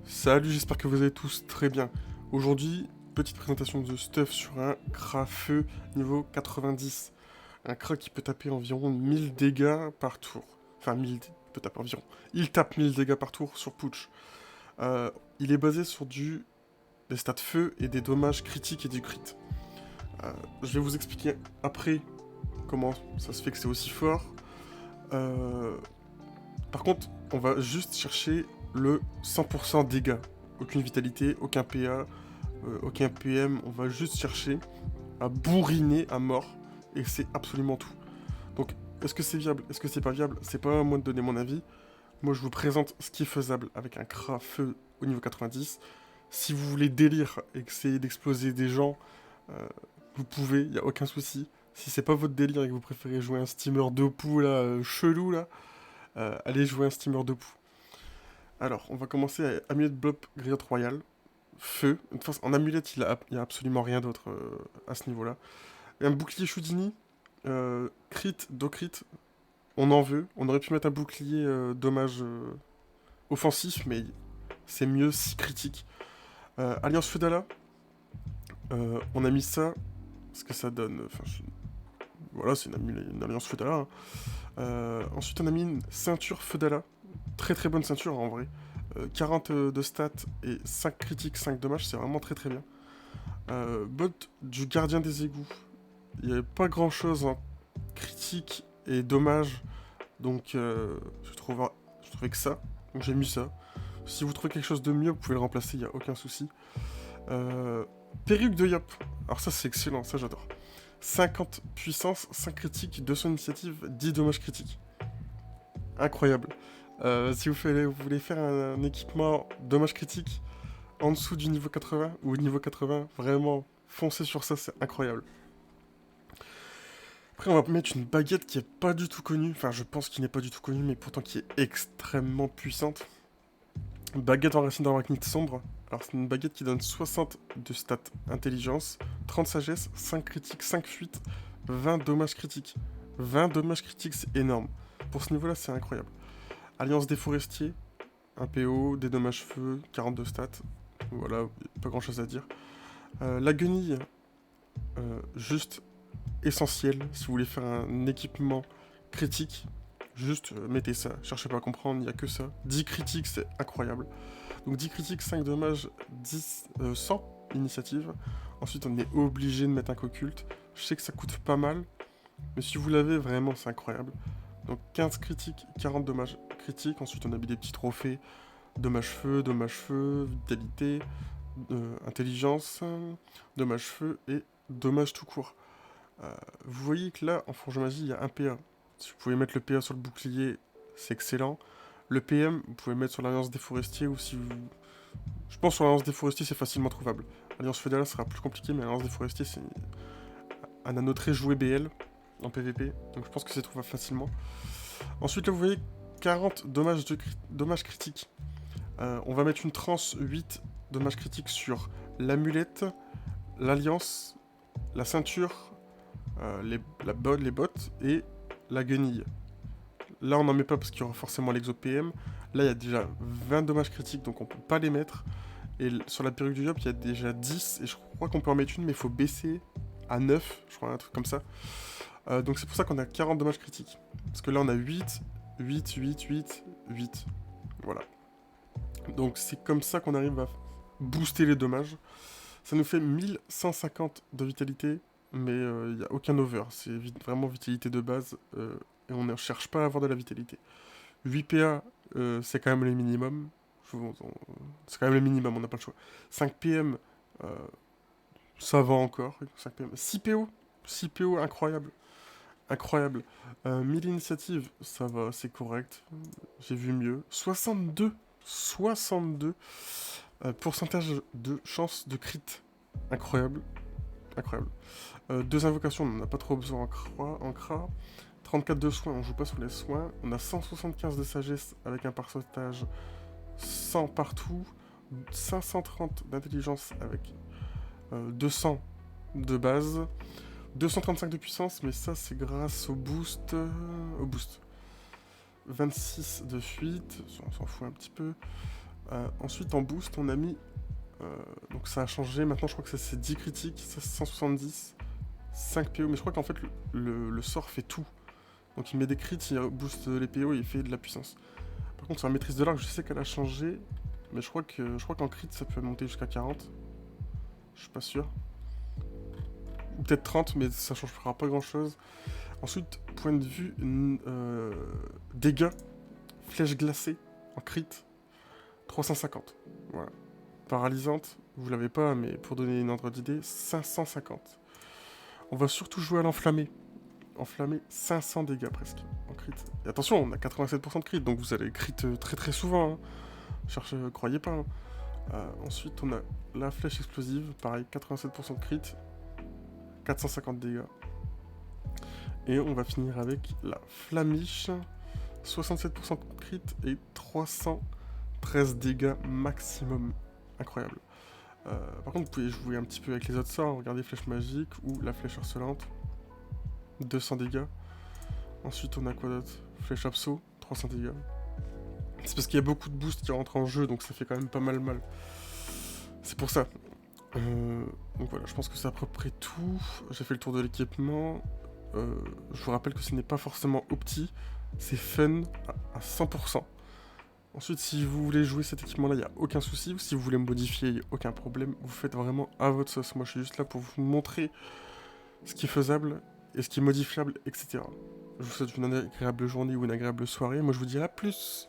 Salut, j'espère que vous allez tous très bien. Aujourd'hui, petite présentation de stuff sur un Crafeu niveau 90. Un Kra qui peut taper environ 1000 dégâts par tour. Enfin, 1000, il peut taper environ. Il tape 1000 dégâts par tour sur Pooch. Il est basé sur des stats feu et des dommages critiques et du crit. Je vais vous expliquer après comment ça se fait que c'est aussi fort. Euh, Par contre, on va juste chercher le 100% dégâts. Aucune vitalité, aucun PA, aucun PM. On va juste chercher à bourriner à mort. Et c'est absolument tout. Donc, est-ce que c'est viable? Est-ce que c'est pas viable? C'est pas à moi de donner mon avis. Moi, je vous présente ce qui est faisable avec un Kra feu au niveau 90. Si vous voulez délire et essayer d'exploser des gens, euh, vous pouvez, il n'y a aucun souci. Si c'est pas votre délire et que vous préférez jouer un steamer de poux là, chelou là, allez jouer un steamer de poux. Alors, on va commencer à Amulette Blob Griotte Royale. Feu. De toute façon, en amulette, il y a absolument rien d'autre à ce niveau-là. Et un bouclier Houdini. Crit, do crit. On en veut. On aurait pu mettre un bouclier dommage offensif, mais c'est mieux si critique. Alliance Feudala. On a mis ça. Ce que ça donne. Enfin, voilà, c'est une alliance Feudala. Hein. Ensuite, on a mis une ceinture Feudala. Très très bonne ceinture en vrai. 40 de stats et 5 critiques, 5 dommages, c'est vraiment très très bien. Bot du gardien des égouts. Il n'y avait pas grand chose en critique et dommage, donc je trouvais que ça. Donc j'ai mis ça. Si vous trouvez quelque chose de mieux, vous pouvez le remplacer, il n'y a aucun souci. Perruque de Yop. Alors ça c'est excellent, ça j'adore. 50 puissance, 5 critiques, 200 initiative, 10 dommages critiques. Incroyable. Si vous voulez faire un équipement dommage critique en dessous du niveau 80 ou niveau 80, vraiment foncez sur ça, c'est incroyable. Après, on va mettre une baguette qui est pas du tout connue, enfin, je pense qu'il n'est pas du tout connue, mais pourtant qui est extrêmement puissante. Une baguette en racine d'arachnide sombre. Alors, c'est une baguette qui donne 60 de stats intelligence, 30 sagesse, 5 critiques, 5 fuites, 20 dommages critiques. 20 dommages critiques, c'est énorme. Pour ce niveau-là, c'est incroyable. Alliance des forestiers, un PO, des dommages feu, 42 stats. Voilà, pas grand chose à dire. La guenille, juste essentiel. Si vous voulez faire un équipement critique, juste mettez ça. Cherchez pas à comprendre, il n'y a que ça. 10 critiques, c'est incroyable. Donc 10 critiques, 5 dommages, 100 initiative. Ensuite, on est obligé de mettre un occulte. Je sais que ça coûte pas mal, mais si vous l'avez, vraiment, c'est incroyable. Donc 15 critiques, 40 dommages critiques. Ensuite, on a mis des petits trophées. Dommage feu, vitalité, intelligence, dommage feu et dommage tout court. Vous voyez que là, en Forge Magie, il y a un PA. Si vous pouvez mettre le PA sur le bouclier, c'est excellent. Le PM, vous pouvez mettre sur l'Alliance des Forestiers ou si vous... Je pense sur l'Alliance des Forestiers, c'est facilement trouvable. Alliance Fédérale sera plus compliqué, mais l'Alliance des Forestiers, c'est un anneau très joué BL en PvP. Donc je pense que c'est trouvable facilement. Ensuite, là, vous voyez 40 dommages critiques. On va mettre une transe 8 dommages critiques sur l'amulette, l'alliance, la ceinture, les bottes et la guenille. Là, on n'en met pas parce qu'il y aura forcément l'exo PM. Là, il y a déjà 20 dommages critiques, donc on peut pas les mettre. Et sur la perruque du Yop, il y a déjà 10, et je crois qu'on peut en mettre une, mais il faut baisser à 9, je crois, un truc comme ça. Donc c'est pour ça qu'on a 40 dommages critiques. Parce que là, on a 8, 8, 8, 8, 8. Voilà. Donc c'est comme ça qu'on arrive à booster les dommages. Ça nous fait 1150 de vitalité, mais il n'y a aucun over. C'est vraiment vitalité de base, et on ne cherche pas à avoir de la vitalité. 8 PA, c'est quand même le minimum. C'est quand même le minimum, on n'a pas le choix. 5 PM, euh, ça va encore. 5 PM. 6 PO, 6 PO, incroyable. Incroyable. 1000 initiatives, ça va, c'est correct. J'ai vu mieux. 62. 62. Pourcentage de chance de crit. Incroyable. Incroyable. 2 invocations, on n'en a pas trop besoin en CRA. 34 de soins, on joue pas sur les soins. On a 175 de sagesse avec un pourcentage 100 partout. 530 d'intelligence avec 200 de base. 235 de puissance, mais ça c'est grâce au boost. 26 de fuite, on s'en fout un petit peu. Ensuite, en boost, on a mis... donc ça a changé, maintenant je crois que ça c'est 10 critiques, ça c'est 170, 5 PO, mais je crois qu'en fait le sort fait tout. Donc il met des crits, il booste les PO et il fait de la puissance. Par contre sur la maîtrise de l'arc, je sais qu'elle a changé, mais je crois qu'en crit ça peut monter jusqu'à 40. Je suis pas sûr. Ou peut-être 30, mais ça changera pas grand chose. Ensuite, point de vue dégâts, flèche glacée en crit, 350. Voilà. Paralysante, vous l'avez pas, mais pour donner une ordre d'idée, 550. On va surtout jouer à l'enflammé. Enflammé, 500 dégâts presque en crit. Et attention, on a 87% de crit, donc vous allez crit très très souvent. Hein. Croyez pas. Hein. Ensuite, on a la flèche explosive, pareil, 87% de crit, 450 dégâts. Et on va finir avec la flamiche, 67% de crit et 313 dégâts maximum. Incroyable. Par contre, vous pouvez jouer un petit peu avec les autres sorts. Regardez flèche magique ou la flèche harcelante. 200 dégâts. Ensuite, on a quoi d'autre? Flèche abso, 300 dégâts. C'est parce qu'il y a beaucoup de boosts qui rentrent en jeu, donc ça fait quand même pas mal. C'est pour ça. Donc voilà, je pense que c'est à peu près tout. J'ai fait le tour de l'équipement. Je vous rappelle que ce n'est pas forcément opti, c'est fun à 100%. Ensuite, si vous voulez jouer cet équipement-là, il n'y a aucun souci. Si vous voulez modifier, il n'y a aucun problème. Vous faites vraiment à votre sauce. Moi, je suis juste là pour vous montrer ce qui est faisable et ce qui est modifiable, etc. Je vous souhaite une agréable journée ou une agréable soirée. Moi, je vous dis à plus.